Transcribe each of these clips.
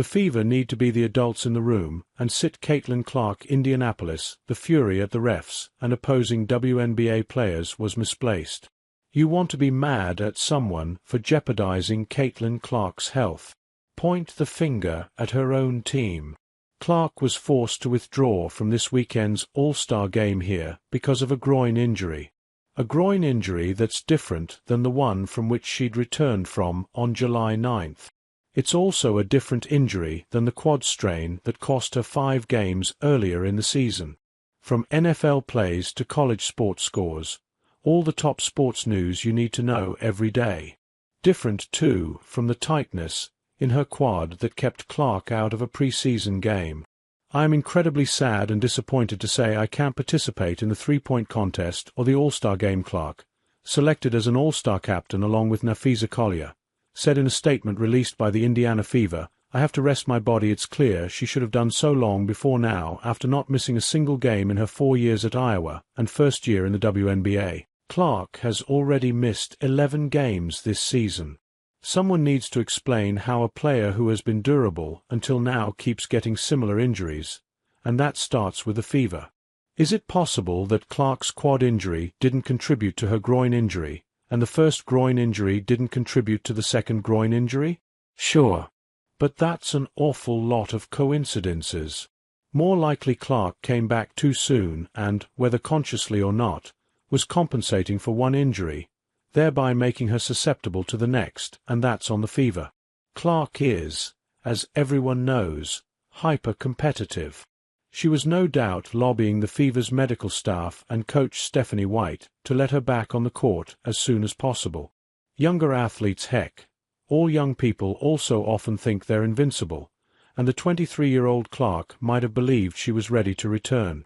The Fever need to be the adults in the room and sit Caitlin Clark. Indianapolis, the fury at the refs and opposing WNBA players was misplaced. You want to be mad at someone for jeopardizing Caitlin Clark's health. Point the finger at her own team. Clark was forced to withdraw from this weekend's All-Star game here because of a groin injury. A groin injury that's different than the one from which she'd returned from on July 9th. It's also a different injury than the quad strain that cost her 5 games earlier in the season. From NFL plays to college sports scores, all the top sports news you need to know every day. Different, too, from the tightness in her quad that kept Clark out of a preseason game. I am incredibly sad and disappointed to say I can't participate in the three-point contest or the All-Star game. Clark, selected as an All-Star captain along with Nafisa Collier, said in a statement released by the Indiana Fever, "I have to rest my body. It's clear she should have done so long before now after not missing a single game in her 4 years at Iowa and first year in the WNBA. Clark has already missed 11 games this season. Someone needs to explain how a player who has been durable until now keeps getting similar injuries, and that starts with the Fever. Is it possible that Clark's quad injury didn't contribute to her groin injury, and the first groin injury didn't contribute to the second groin injury? Sure. But that's an awful lot of coincidences. More likely Clark came back too soon and, whether consciously or not, was compensating for one injury, thereby making her susceptible to the next, and that's on the Fever. Clark is, as everyone knows, hyper-competitive. She was no doubt lobbying the Fever's medical staff and coach Stephanie White to let her back on the court as soon as possible. Younger athletes, heck, all young people also often think they're invincible, and the 23-year-old Clark might have believed she was ready to return.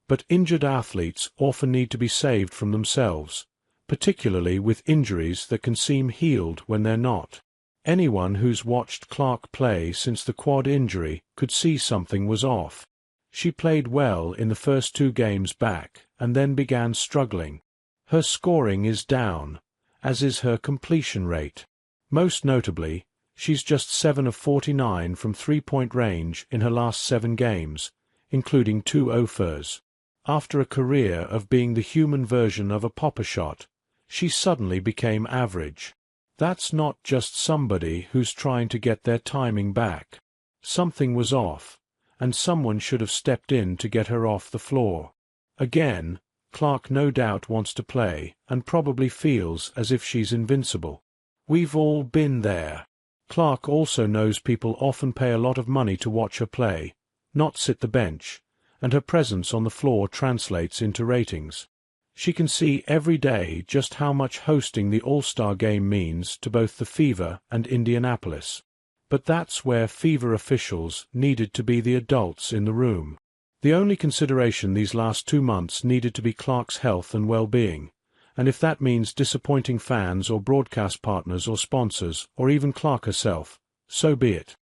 But injured athletes often need to be saved from themselves, particularly with injuries that can seem healed when they're not. Anyone who's watched Clark play since the quad injury could see something was off. She played well in the first 2 games back and then began struggling. Her scoring is down, as is her completion rate. Most notably, she's just 7 of 49 from three-point range in her last 7 games, including 2 offers. After a career of being the human version of a popper shot, she suddenly became average. That's not just somebody who's trying to get their timing back. Something was off, and someone should have stepped in to get her off the floor. Again, Clark no doubt wants to play, and probably feels as if she's invincible. We've all been there. Clark also knows people often pay a lot of money to watch her play, not sit the bench, and her presence on the floor translates into ratings. She can see every day just how much hosting the All-Star game means to both the Fever and Indianapolis. But that's where Fever officials needed to be the adults in the room. The only consideration these last 2 months needed to be Clark's health and well-being, and if that means disappointing fans or broadcast partners or sponsors or even Clark herself, so be it.